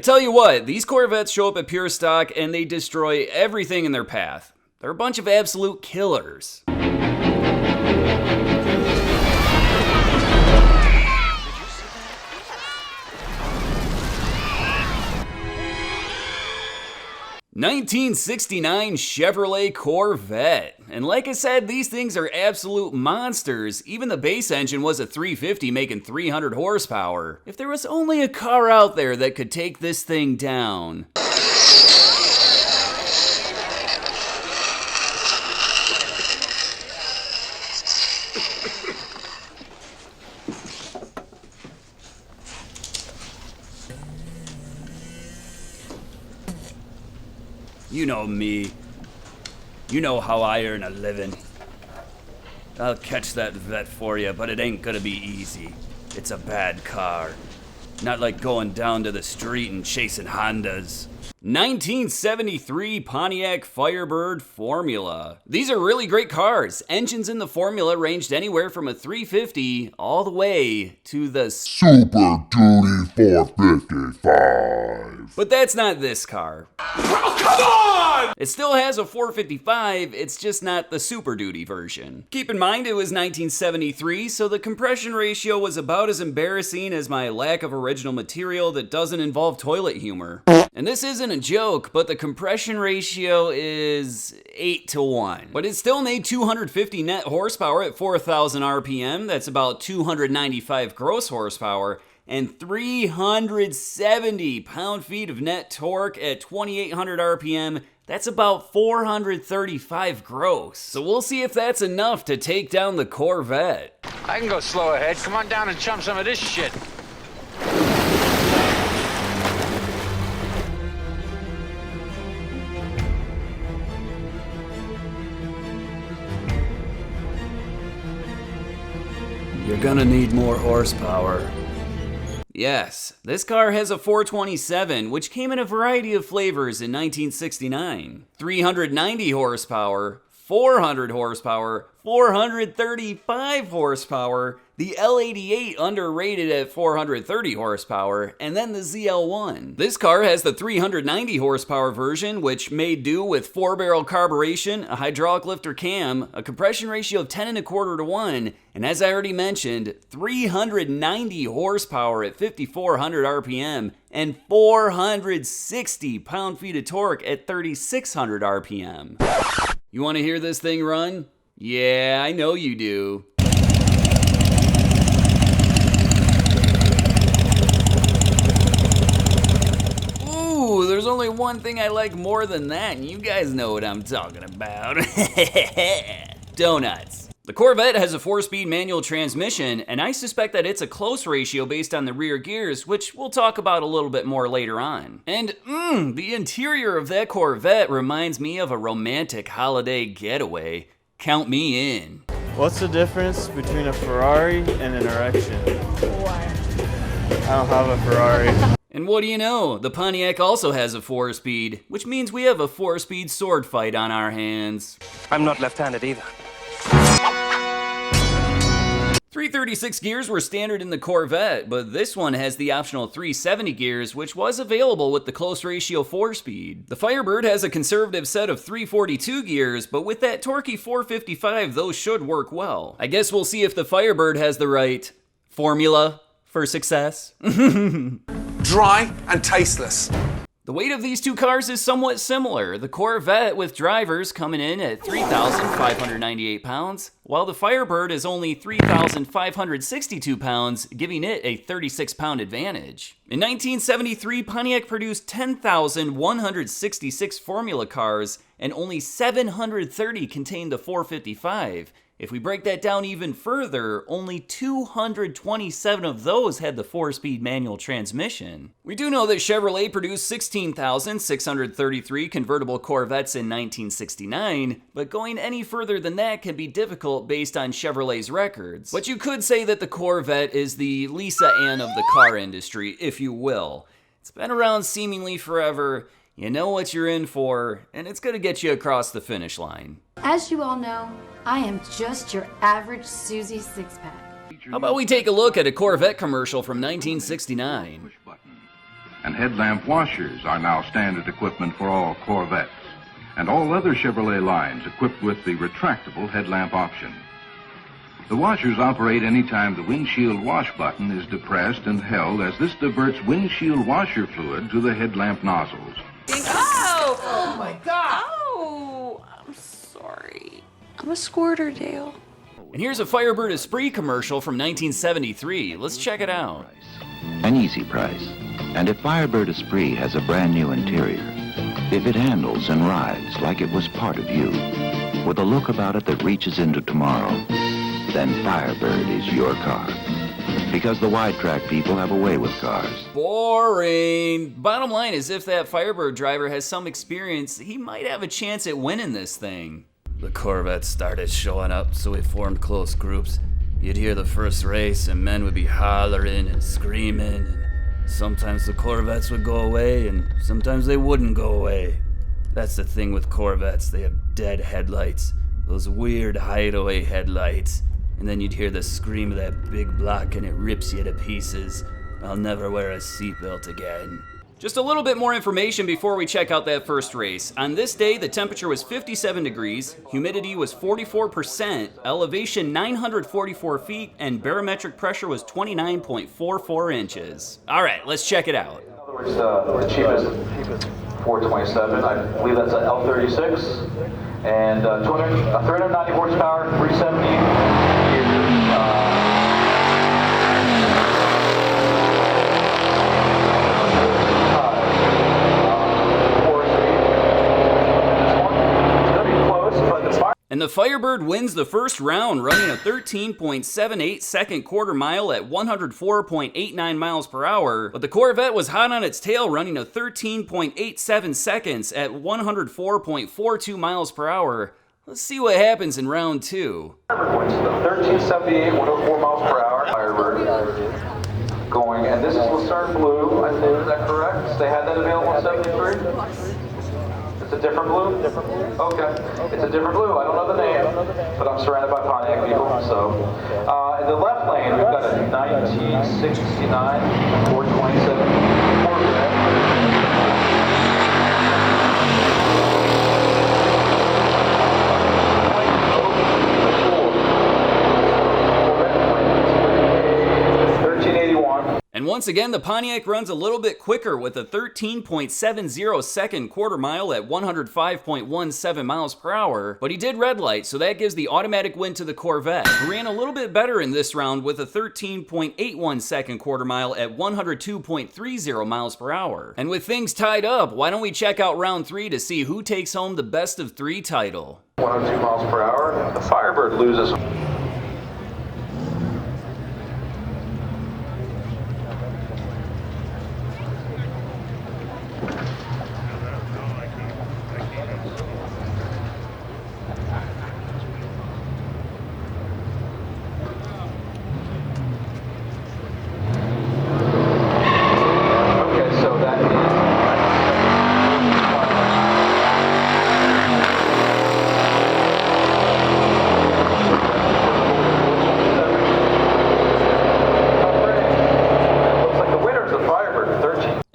tell you what, these Corvettes show up at pure stock and they destroy everything in their path. They're a bunch of absolute killers. 1969 Chevrolet Corvette. And like I said, these things are absolute monsters. Even the base engine was a 350 making 300 horsepower. If there was only a car out there that could take this thing down. You know me. You know how I earn a living. I'll catch that Vette for you, but it ain't gonna be easy. It's a bad car. Not like going down to the street and chasing Hondas. 1973 Pontiac Firebird Formula. These are really great cars. Engines in the Formula ranged anywhere from a 350 all the way to the Super Duty 455. But that's not this car. Oh, come on! It still has a 455, it's just not the Super Duty version. Keep in mind it was 1973, so the compression ratio was about as embarrassing as my lack of original material that doesn't involve toilet humor. And this isn't a joke, but the compression ratio is 8-to-1. But it still made 250 net horsepower at 4,000 RPM, that's about 295 gross horsepower, and 370 pound-feet of net torque at 2,800 RPM, that's about 435 gross. So we'll see if that's enough to take down the Corvette. I can go slow ahead. Come on down and chum some of this shit. You're gonna need more horsepower. Yes, this car has a 427, which came in a variety of flavors in 1969. 390 horsepower, 400 horsepower, 435 horsepower, the L88 underrated at 430 horsepower, and then the ZL1. This car has the 390 horsepower version, which made do with 4-barrel carburation, a hydraulic lifter cam, a compression ratio of 10.25-to-1, and as I already mentioned, 390 horsepower at 5,400 RPM, and 460 pound-feet of torque at 3,600 RPM. You want to hear this thing run? Yeah, I know you do. Ooh, there's only one thing I like more than that, and you guys know what I'm talking about. Donuts. The Corvette has a 4-speed manual transmission, and I suspect that it's a close ratio based on the rear gears, which we'll talk about a little bit more later on. And the interior of that Corvette reminds me of a romantic holiday getaway. Count me in. What's the difference between a Ferrari and an erection? What? I don't have a Ferrari. And what do you know? The Pontiac also has a 4-speed, which means we have a 4-speed sword fight on our hands. I'm not left-handed either. 336 gears were standard in the Corvette, but this one has the optional 370 gears, which was available with the close ratio 4-speed. The Firebird has a conservative set of 342 gears, but with that torquey 455, those should work well. I guess we'll see if the Firebird has the right formula for success. Dry and tasteless. The weight of these two cars is somewhat similar. The Corvette with drivers coming in at 3,598 pounds, while the Firebird is only 3,562 pounds, giving it a 36-pound advantage. In 1973, Pontiac produced 10,166 Formula cars, and only 730 contained the 455. If we break that down even further, only 227 of those had the 4-speed manual transmission. We do know that Chevrolet produced 16,633 convertible Corvettes in 1969, but going any further than that can be difficult based on Chevrolet's records. But you could say that the Corvette is the Lisa Ann of the car industry, if you will. It's been around seemingly forever. You know what you're in for, and it's gonna get you across the finish line. As you all know, I am just your average Susie six-pack. How about we take a look at a Corvette commercial from 1969? and headlamp washers are now standard equipment for all Corvettes, and all other Chevrolet lines equipped with the retractable headlamp option. The washers operate anytime the windshield wash button is depressed and held, as this diverts windshield washer fluid to the headlamp nozzles. Oh! Oh my God! Oh! I'm sorry. I'm a squirter, Dale. And here's a Firebird Esprit commercial from 1973. Let's check it out. An easy price. And if Firebird Esprit has a brand new interior, if it handles and rides like it was part of you, with a look about it that reaches into tomorrow, then Firebird is your car. Because the wide track people have a way with cars. Boring. Bottom line is, if that Firebird driver has some experience, he might have a chance at winning this thing. The Corvettes started showing up, so we formed close groups. You'd hear the first race, and men would be hollering and screaming, and sometimes the Corvettes would go away, and sometimes they wouldn't go away. That's the thing with Corvettes, they have dead headlights. Those weird hideaway headlights. And then you'd hear the scream of that big block, and it rips you to pieces. I'll never wear a seatbelt again. Just a little bit more information before we check out that first race. On this day, the temperature was 57 degrees, humidity was 44%, elevation 944 feet, and barometric pressure was 29.44 inches. All right, let's check it out. It's the cheapest 427. I believe that's an L36, and 390 horsepower, 370 And the Firebird wins the first round, running a 13.78 second quarter mile at 104.89 miles per hour. But the Corvette was hot on its tail, running a 13.87 seconds at 104.42 miles per hour. Let's see what happens in round two. 1378, 104 miles per hour. Firebird going, and this is Lucerne Blue, I think, is that correct? They had that available in 73? It's a different blue? Okay. It's a different blue. I don't know the name, but I'm surrounded by Pontiac people. So, in the left lane, we've got a 1969 427 Corvette. And once again, the Pontiac runs a little bit quicker with a 13.70 second quarter mile at 105.17 miles per hour, but he did red light, so that gives the automatic win to the Corvette, who ran a little bit better in this round with a 13.81 second quarter mile at 102.30 miles per hour. And with things tied up, why don't we check out round three to see who takes home the best of three title. 102 miles per hour. The Firebird loses.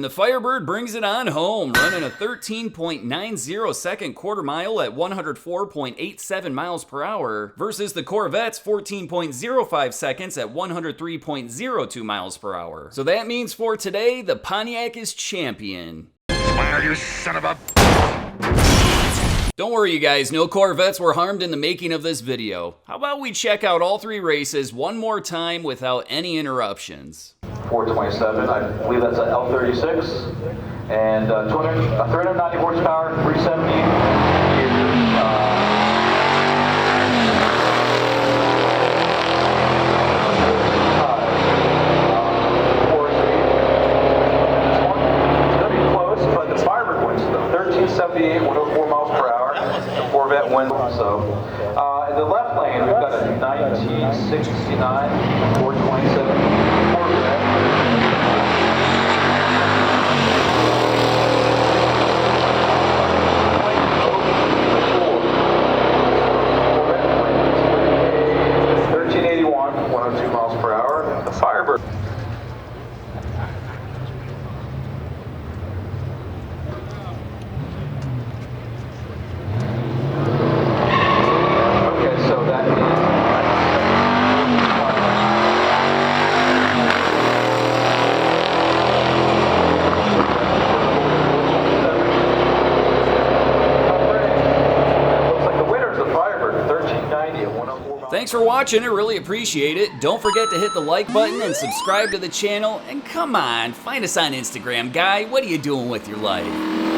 And the Firebird brings it on home, running a 13.90 second quarter mile at 104.87 miles per hour versus the Corvette's 14.05 seconds at 103.02 miles per hour. So that means for today, the Pontiac is champion. Smile, you son of a... Don't worry, you guys, no Corvettes were harmed in the making of this video. How about we check out all three races one more time without any interruptions? 427, I believe that's an L36, and 390 horsepower, 370 78, 104 miles per hour. The Corvette wins. So, in the left lane, we've got a 1969 427 Corvette. Miles per hour. The Firebird. Thanks for watching, I really appreciate it. Don't forget to hit the like button and subscribe to the channel. And come on, find us on Instagram, guy. What are you doing with your life?